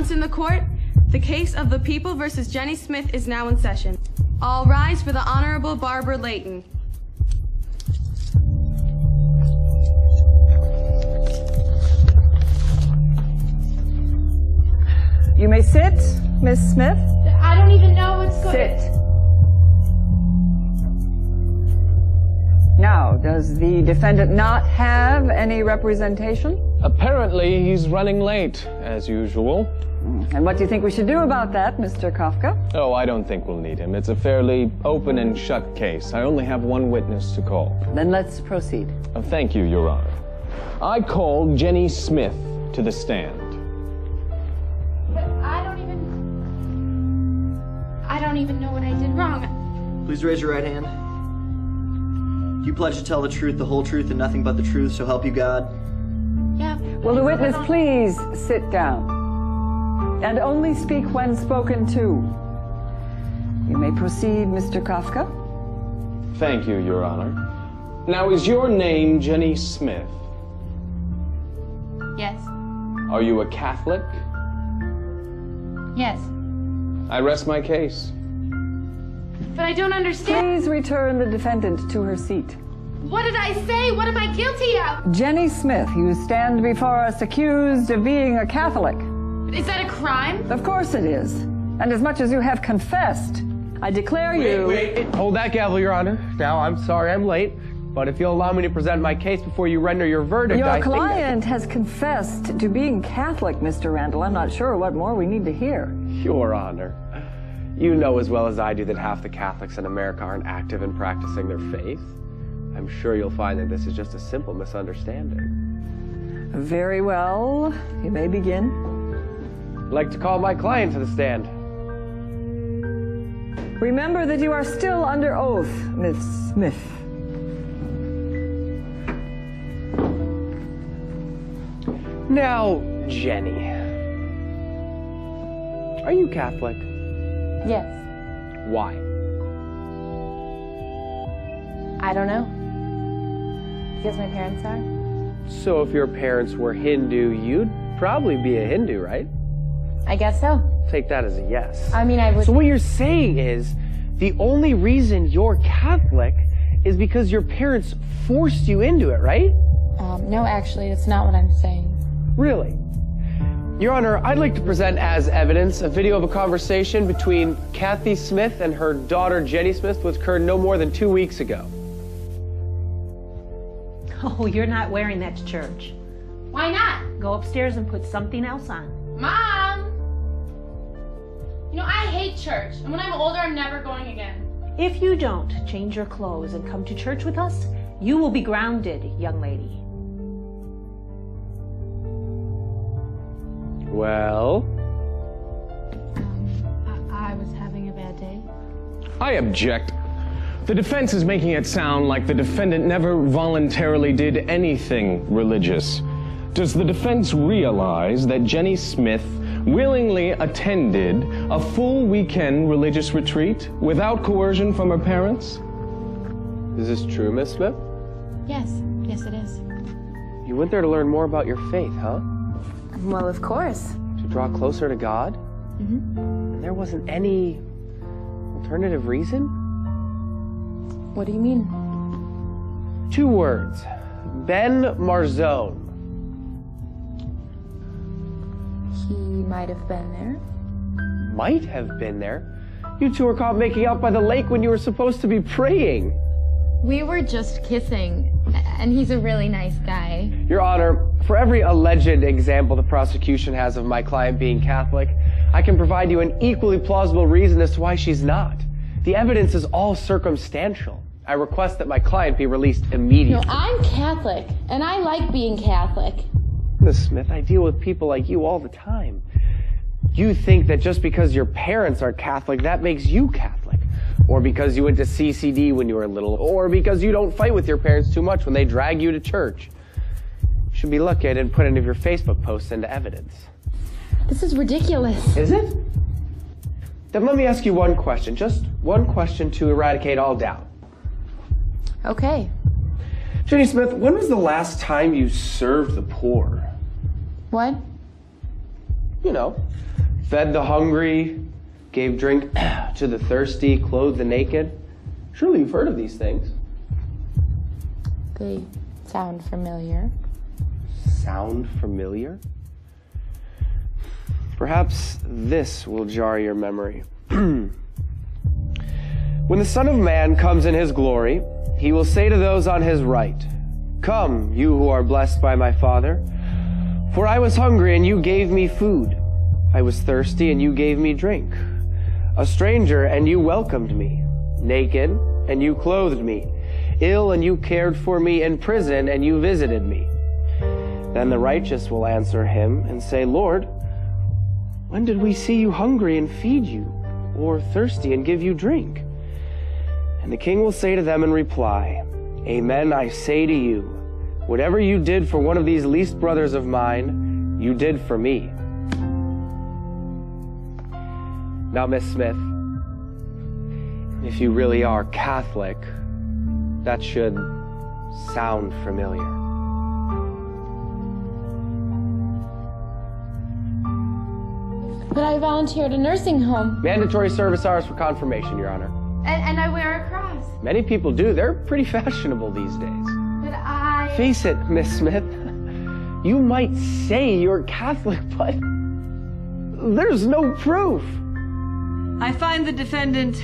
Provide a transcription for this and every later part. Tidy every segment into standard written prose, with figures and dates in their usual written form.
Silence in the court. The case of the People versus Jenny Smith is now in session. All rise for the Honorable Barbara Layton. You may sit, Miss Smith. I don't even know what's going on. Sit. Now, does the defendant not have any representation? Apparently, he's running late, as usual. And what do you think we should do about that, Mr. Kafka? Oh, I don't think we'll need him. It's a fairly open and shut case. I only have one witness to call. Then let's proceed. Thank you, Your Honor. I call Jenny Smith to the stand. But I don't even know what I did wrong. Please raise your right hand. Do you pledge to tell the truth, the whole truth, and nothing but the truth, so help you God? Yeah. Will the witness please sit down? And only speak when spoken to. You may proceed, Mr. Kafka. Thank you, Your Honor. Now, is your name Jenny Smith? Yes. Are you a Catholic? Yes. I rest my case. But I don't understand. Please return the defendant to her seat. What did I say? What am I guilty of? Jenny Smith, you stand before us accused of being a Catholic. Is that a crime? Of course it is. And as much as you have confessed, I declare you... Wait, hold that gavel, Your Honor. Now, I'm sorry I'm late, but if you'll allow me to present my case before you render your verdict, Your client has confessed to being Catholic, Mr. Randall. I'm not sure what more we need to hear. Your Honor, you know as well as I do that half the Catholics in America aren't active in practicing their faith. I'm sure you'll find that this is just a simple misunderstanding. Very well. You may begin. I'd like to call my client to the stand. Remember that you are still under oath, Miss Smith. Now, Jenny, are you Catholic? Yes. Why? I don't know. Because my parents are. So if your parents were Hindu, you'd probably be a Hindu, right? I guess so. Take that as a yes. I mean, I would... So what you're saying is, the only reason you're Catholic is because your parents forced you into it, right? No, actually, that's not what I'm saying. Really? Your Honor, I'd like to present as evidence a video of a conversation between Kathy Smith and her daughter Jenny Smith, which occurred no more than 2 weeks ago. Oh, you're not wearing that to church. Why not? Go upstairs and put something else on. Mom! You know, I hate church, and when I'm older, I'm never going again. If you don't change your clothes and come to church with us, you will be grounded, young lady. Well? I was having a bad day. I object. The defense is making it sound like the defendant never voluntarily did anything religious. Does the defense realize that Jenny Smith willingly attended a full weekend religious retreat without coercion from her parents? Is this true, Miss Smith? Yes. Yes, it is. You went there to learn more about your faith, huh? Well, of course. To draw closer to God? Mm-hmm. And there wasn't any alternative reason? What do you mean? 2 words. Ben Marzone. He might have been there. Might have been there? You two were caught making out by the lake when you were supposed to be praying. We were just kissing, and he's a really nice guy. Your Honor, for every alleged example the prosecution has of my client being Catholic, I can provide you an equally plausible reason as to why she's not. The evidence is all circumstantial. I request that my client be released immediately. No, I'm Catholic, and I like being Catholic. Miss Smith, I deal with people like you all the time. You think that just because your parents are Catholic, that makes you Catholic. Or because you went to CCD when you were little. Or because you don't fight with your parents too much when they drag you to church. You should be lucky I didn't put any of your Facebook posts into evidence. This is ridiculous. Is it? Then let me ask you one question. Just one question to eradicate all doubt. Okay. Jenny Smith, when was the last time you served the poor? What? you know, fed the hungry, gave drink to the thirsty, clothed the naked. Surely you've heard of these things. They sound familiar. Sound familiar? Perhaps this will jar your memory. When the Son of Man comes in his glory, he will say to those on his right, "Come, you who are blessed by my Father, for I was hungry and you gave me food. I was thirsty and you gave me drink. A stranger and you welcomed me. Naked and you clothed me. Ill and you cared for me. In prison and you visited me." Then the righteous will answer him and say, "Lord, when did we see you hungry and feed you, or thirsty and give you drink?" And the king will say to them in reply, "Amen, I say to you, whatever you did for one of these least brothers of mine, you did for me." Now, Miss Smith, if you really are Catholic, that should sound familiar. But I volunteered at a nursing home. Mandatory service hours for confirmation, Your Honor. And I wear a cross. Many people do. They're pretty fashionable these days. But I... Face it, Miss Smith. You might say you're Catholic, but there's no proof. I find the defendant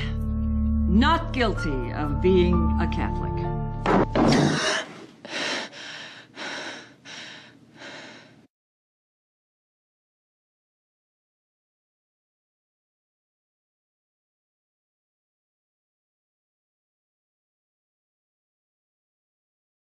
not guilty of being a Catholic.